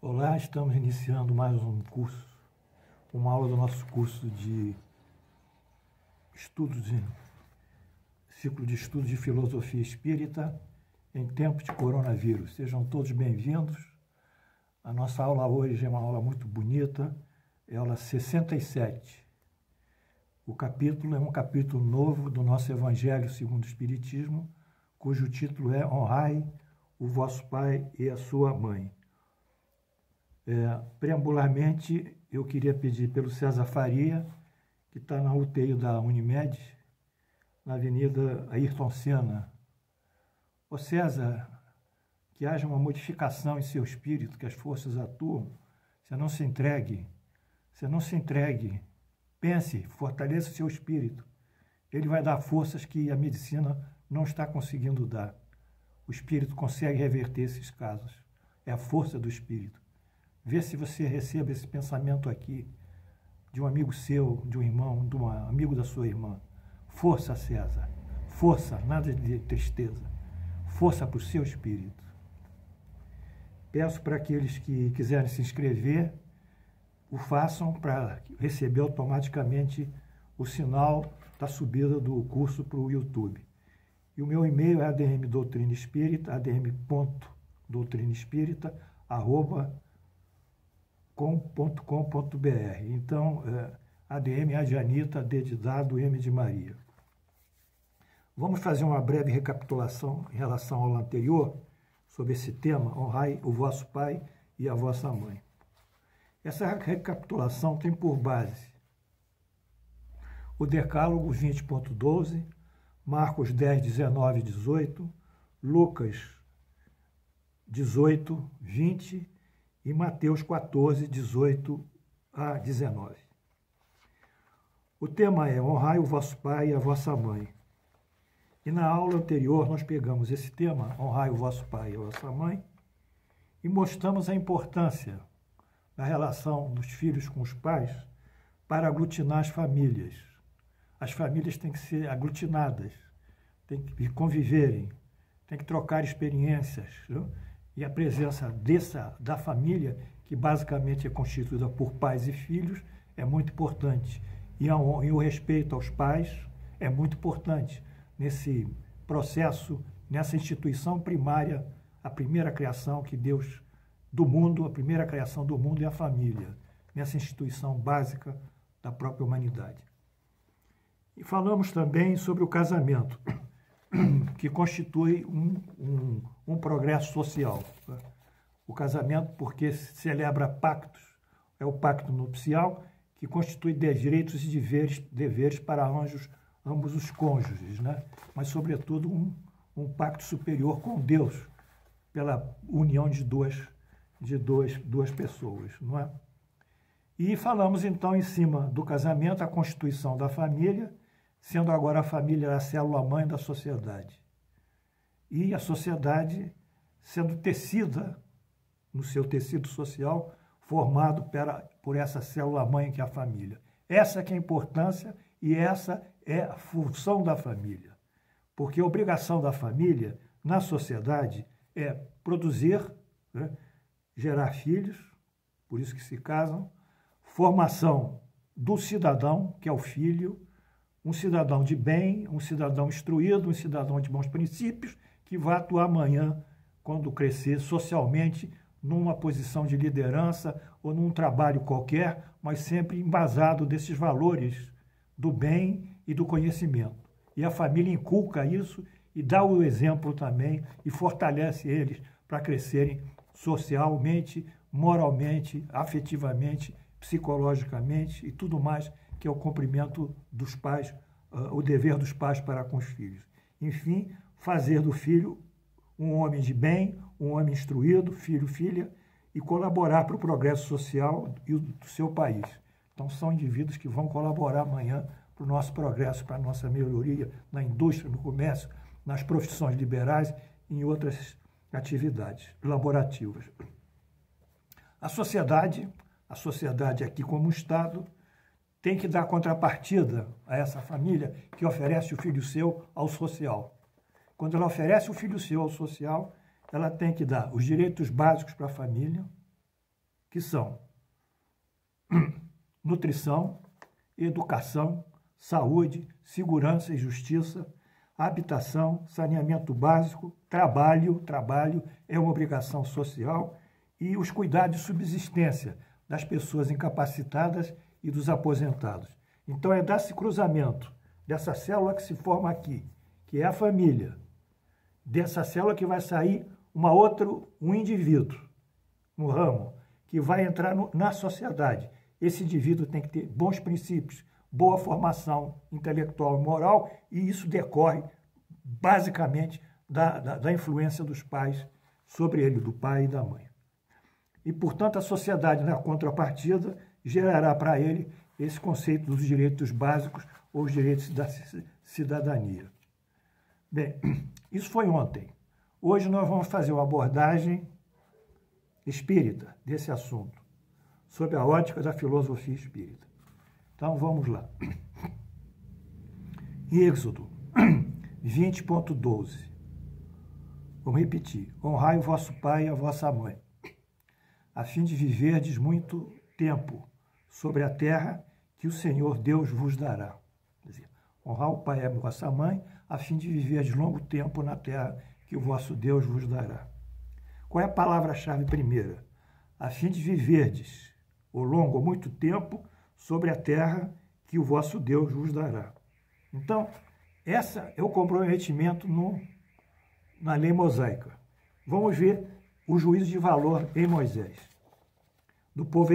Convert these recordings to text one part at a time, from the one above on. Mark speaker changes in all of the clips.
Speaker 1: Olá, estamos iniciando mais um curso, uma aula do nosso curso de ciclo de estudos de filosofia espírita em tempos de coronavírus. Sejam todos bem-vindos. A nossa aula hoje é uma aula muito bonita, é a aula 67. O capítulo é um capítulo novo do nosso Evangelho segundo o Espiritismo, cujo título é Honrai o vosso pai e a sua mãe. Preambularmente, eu queria pedir pelo César Faria, que está na UTI da Unimed, na Avenida Ayrton Senna. Ô César, que haja uma modificação em seu espírito, que as forças atuam, você não se entregue, pense, fortaleça o seu espírito. Ele vai dar forças que a medicina não está conseguindo dar. O espírito consegue reverter esses casos, é a força do espírito. Vê se você recebe esse pensamento aqui de um amigo seu, de um irmão, de um amigo da sua irmã. Força, César. Força, nada de tristeza. Força para o seu espírito. Peço para aqueles que quiserem se inscrever, o façam para receber automaticamente o sinal da subida do curso para o YouTube. E o meu e-mail é admdoutrinaespírita@com.com.br. Então, ADM, A de Anita, D de Dado, M de Maria. Vamos fazer uma breve recapitulação em relação ao anterior, sobre esse tema, honrai o vosso pai e a vossa mãe. Essa recapitulação tem por base o Decálogo 20.12, Marcos 10, 19 e 18, Lucas 18, 20 e Mateus 14, 18 a 19. O tema é honrai o vosso pai e a vossa mãe. E na aula anterior nós pegamos esse tema, honrai o vosso pai e a vossa mãe, e mostramos a importância da relação dos filhos com os pais para aglutinar as famílias. As famílias têm que ser aglutinadas, têm que conviverem, têm que trocar experiências, viu? E a presença da família, que basicamente é constituída por pais e filhos, é muito importante. E o respeito aos pais é muito importante nesse processo, nessa instituição primária, a primeira criação que Deus do mundo, a primeira criação do mundo é a família, nessa instituição básica da própria humanidade. E falamos também sobre o casamento, que constitui um progresso social. O casamento, porque celebra pactos, é o pacto nupcial, que constitui direitos e deveres para ambos os cônjuges, né? Mas, sobretudo, um pacto superior com Deus, pela união de duas pessoas, não é? E falamos, então, em cima do casamento, a constituição da família, sendo agora a família a célula-mãe da sociedade. E a sociedade sendo tecida, no seu tecido social, formado por essa célula-mãe que é a família. Essa que é a importância e essa é a função da família. Porque a obrigação da família, na sociedade, é produzir, né, gerar filhos, por isso que se casam, formação do cidadão, que é o filho, um cidadão de bem, um cidadão instruído, um cidadão de bons princípios, que vai atuar amanhã, quando crescer socialmente, numa posição de liderança ou num trabalho qualquer, mas sempre embasado desses valores do bem e do conhecimento. E a família inculca isso e dá o exemplo também e fortalece eles para crescerem socialmente, moralmente, afetivamente, psicologicamente e tudo mais, que é o cumprimento dos pais, o dever dos pais para com os filhos. Enfim, fazer do filho um homem de bem, um homem instruído, filho, filha, e colaborar para o progresso social do seu país. Então, são indivíduos que vão colaborar amanhã para o nosso progresso, para a nossa melhoria na indústria, no comércio, nas profissões liberais e em outras atividades laborativas. A sociedade aqui como Estado, tem que dar contrapartida a essa família que oferece o filho seu ao social. Quando ela oferece o filho seu ao social, ela tem que dar os direitos básicos para a família, que são nutrição, educação, saúde, segurança e justiça, habitação, saneamento básico, trabalho é uma obrigação social, e os cuidados de subsistência das pessoas incapacitadas e dos aposentados. Então, é desse cruzamento, dessa célula que se forma aqui, que é a família, dessa célula que vai sair um indivíduo, um ramo, que vai entrar na sociedade. Esse indivíduo tem que ter bons princípios, boa formação intelectual e moral, e isso decorre basicamente da influência dos pais sobre ele, do pai e da mãe. E, portanto, a sociedade, na contrapartida, gerará para ele esse conceito dos direitos básicos ou os direitos da cidadania. Bem, isso foi ontem. Hoje nós vamos fazer uma abordagem espírita desse assunto, sob a ótica da filosofia espírita. Então, vamos lá. Êxodo 20.12. Vamos repetir. Honrai o vosso pai e a vossa mãe, a fim de viverdes muito tempo sobre a terra que o Senhor Deus vos dará. Quer dizer, honrar o pai e a vossa mãe, a fim de viverdes longo tempo na terra que o vosso Deus vos dará. Qual é a palavra-chave primeira? A fim de viverdes o longo ou muito tempo sobre a terra que o vosso Deus vos dará. Então, essa é o comprometimento na lei mosaica. Vamos ver o juízo de valor em Moisés, do povo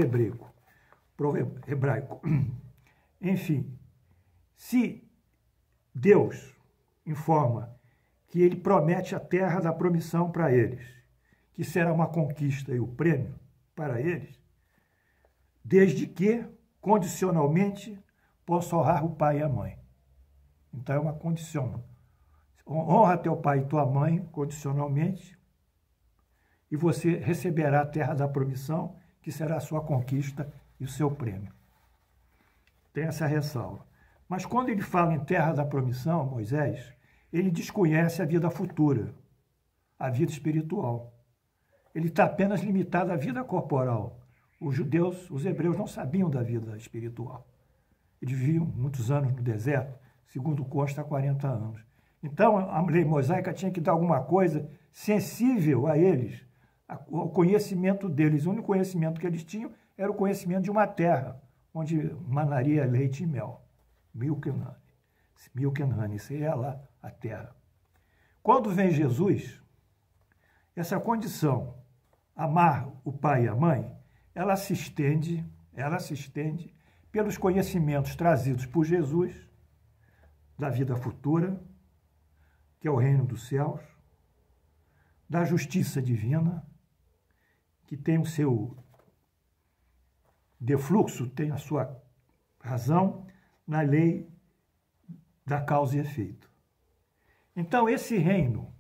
Speaker 1: hebraico. Enfim, se Deus informa que ele promete a terra da promissão para eles, que será uma conquista e o prêmio para eles, desde que, condicionalmente, possa honrar o pai e a mãe. Então, é uma condição. Honra teu pai e tua mãe, condicionalmente, e você receberá a terra da promissão, que será a sua conquista e o seu prêmio. Tem essa ressalva. Mas quando ele fala em terra da promissão, Moisés, ele desconhece a vida futura, a vida espiritual. Ele está apenas limitado à vida corporal. Os judeus, os hebreus, não sabiam da vida espiritual. Eles viviam muitos anos no deserto, segundo consta, 40 anos. Então, a lei mosaica tinha que dar alguma coisa sensível a eles, ao conhecimento deles. O único conhecimento que eles tinham era o conhecimento de uma terra, onde manaria leite e mel. Milk and honey, isso é lá a terra. Quando vem Jesus, essa condição, amar o pai e a mãe, ela se estende pelos conhecimentos trazidos por Jesus da vida futura, que é o reino dos céus, da justiça divina, que tem o seu defluxo, tem a sua razão na lei da causa e efeito. Então, esse reino,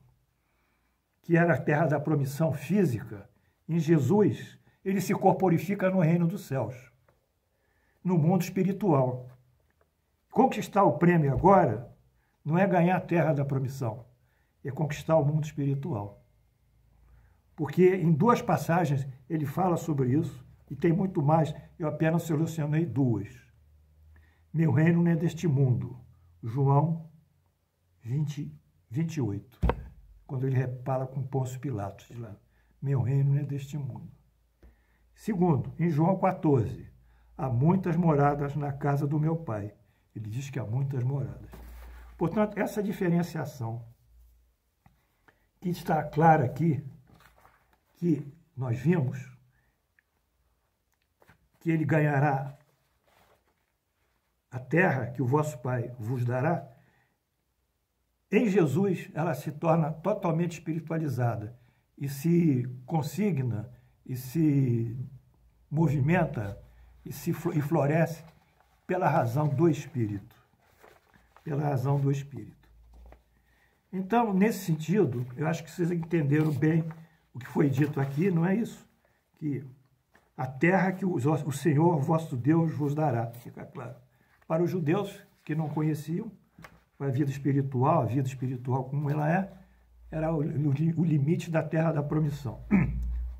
Speaker 1: que era a terra da promissão física, em Jesus, ele se corporifica no reino dos céus, no mundo espiritual. Conquistar o prêmio agora não é ganhar a terra da promissão, é conquistar o mundo espiritual. Porque em duas passagens ele fala sobre isso, e tem muito mais, eu apenas selecionei duas. Meu reino não é deste mundo, João 28, quando ele fala com Pôncio Pilatos, diz lá, meu reino não é deste mundo. Segundo, em João 14, há muitas moradas na casa do meu pai. Ele diz que há muitas moradas. Portanto, essa diferenciação que está clara aqui, que nós vimos, que ele ganhará a terra que o vosso pai vos dará, em Jesus ela se torna totalmente espiritualizada e se consigna e se movimenta e floresce pela razão do Espírito. Pela razão do Espírito. Então, nesse sentido, eu acho que vocês entenderam bem o que foi dito aqui, não é isso? Que a terra que o Senhor, vosso Deus, vos dará, fica claro. Para os judeus que não conheciam a vida espiritual como ela era o limite da terra da promissão,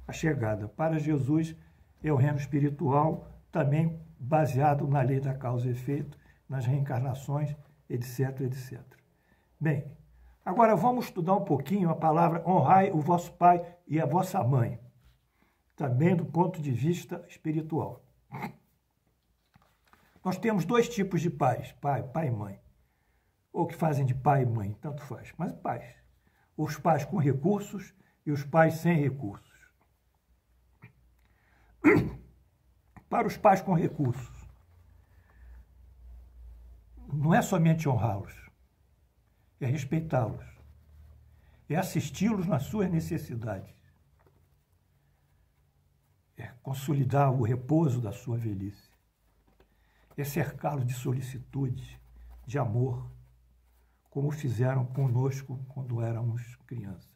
Speaker 1: a chegada. Para Jesus, é o reino espiritual, também baseado na lei da causa e efeito, nas reencarnações, etc, etc. Bem, agora vamos estudar um pouquinho a palavra honrai o vosso pai e a vossa mãe, também do ponto de vista espiritual. Nós temos dois tipos de pais, pai e mãe, ou que fazem de pai e mãe, tanto faz, mas pais. Os pais com recursos e os pais sem recursos. Para os pais com recursos, não é somente honrá-los, é respeitá-los, é assisti-los nas suas necessidades, é consolidar o repouso da sua velhice, é cercá-los de solicitude, de amor, como fizeram conosco quando éramos crianças.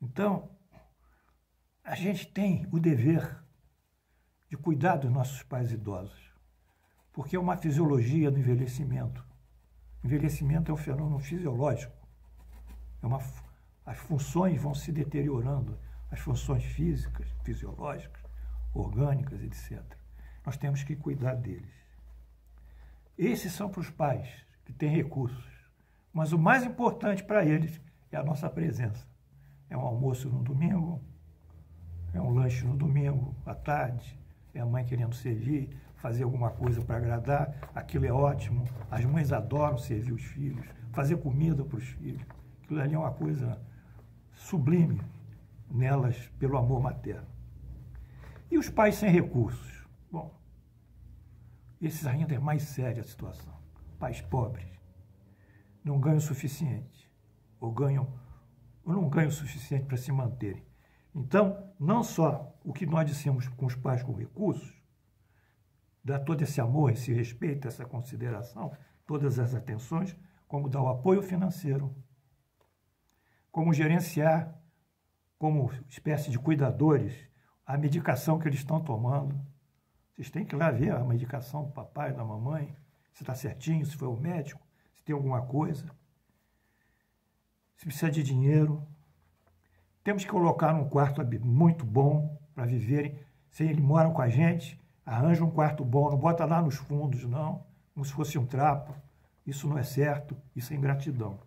Speaker 1: Então, a gente tem o dever de cuidar dos nossos pais idosos, porque é uma fisiologia do envelhecimento. O envelhecimento é um fenômeno fisiológico. As funções vão se deteriorando, as funções físicas, fisiológicas, orgânicas, etc. Nós temos que cuidar deles. Esses são para os pais que têm recursos, mas o mais importante para eles é a nossa presença. É um almoço no domingo, é um lanche no domingo, à tarde, é a mãe querendo servir, fazer alguma coisa para agradar, aquilo é ótimo. As mães adoram servir os filhos, fazer comida para os filhos. Aquilo ali é uma coisa sublime nelas pelo amor materno. E os pais sem recursos? Bom, esses ainda é mais séria a situação. Pais pobres não ganham o suficiente, ou não ganham o suficiente para se manterem. Então, não só o que nós dissemos com os pais com recursos, dá todo esse amor, esse respeito, essa consideração, todas as atenções, como dar o apoio financeiro, como gerenciar, como espécie de cuidadores, a medicação que eles estão tomando. Vocês têm que ir lá ver a medicação do papai, da mamãe, se está certinho, se foi ao médico, se tem alguma coisa, se precisa de dinheiro. Temos que colocar num quarto muito bom para viverem. Se eles moram com a gente, arranja um quarto bom, não bota lá nos fundos, não, como se fosse um trapo. Isso não é certo, isso é ingratidão.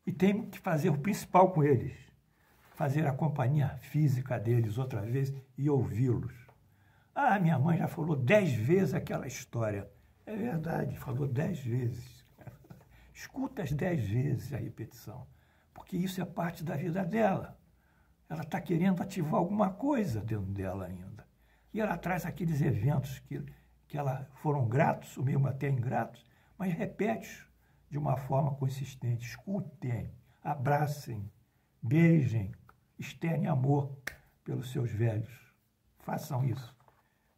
Speaker 1: E tem que fazer o principal com eles, fazer a companhia física deles outra vez e ouvi-los. Ah, minha mãe já falou 10 vezes aquela história. É verdade, falou 10 vezes. Escuta as 10 vezes a repetição, porque isso é parte da vida dela. Ela está querendo ativar alguma coisa dentro dela ainda. E ela traz aqueles eventos que ela foram gratos, ou mesmo até ingratos, mas repete de uma forma consistente. Escutem, abracem, beijem, externem amor pelos seus velhos. Façam isso.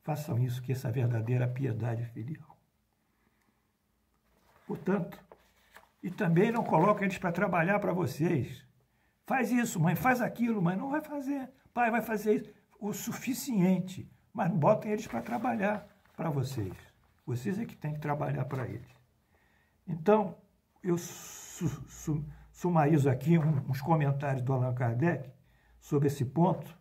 Speaker 1: Façam isso, que essa é a verdadeira piedade filial. Portanto, e também não coloquem eles para trabalhar para vocês. Faz isso, mãe, faz aquilo, mãe, não vai fazer. Pai vai fazer isso. O suficiente, mas não botem eles para trabalhar para vocês. Vocês é que têm que trabalhar para eles. Então, eu sumarizo aqui uns comentários do Allan Kardec sobre esse ponto,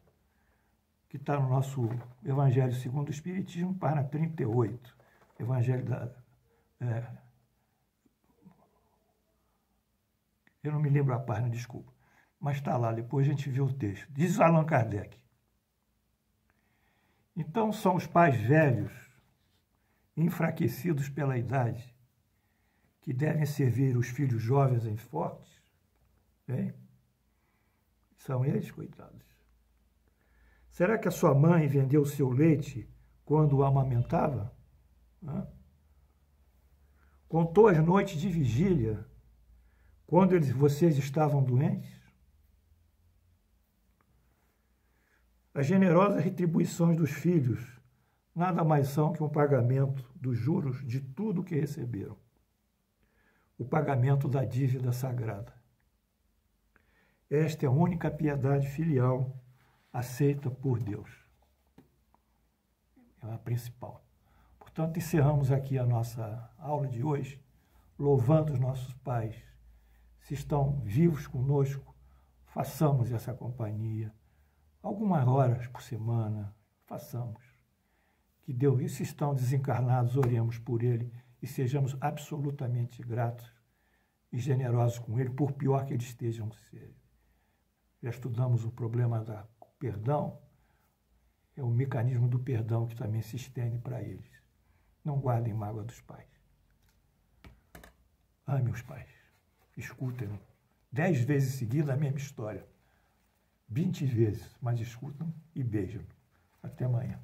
Speaker 1: que está no nosso Evangelho segundo o Espiritismo, página 38. Evangelho da... eu não me lembro a página, desculpa. Mas está lá, depois a gente vê o texto. Diz Allan Kardec. Então, são os pais velhos, enfraquecidos pela idade, que devem servir os filhos jovens e fortes, bem? São eles, coitados. Será que a sua mãe vendeu o seu leite quando o amamentava? Contou as noites de vigília quando vocês estavam doentes? As generosas retribuições dos filhos nada mais são que um pagamento dos juros de tudo o que receberam. O pagamento da dívida sagrada. Esta é a única piedade filial aceita por Deus. É a principal. Portanto, encerramos aqui a nossa aula de hoje, louvando os nossos pais. Se estão vivos conosco, façamos essa companhia, algumas horas por semana, façamos. Que Deus, e se estão desencarnados, oremos por ele e sejamos absolutamente gratos e generosos com ele, por pior que eles estejam sendo. Já estudamos o problema do perdão, é o mecanismo do perdão que também se estende para eles. Não guardem mágoa dos pais. Ame os pais. Escutem 10 vezes seguida a mesma história. 20 vezes, mas escutam e beijam. Até amanhã.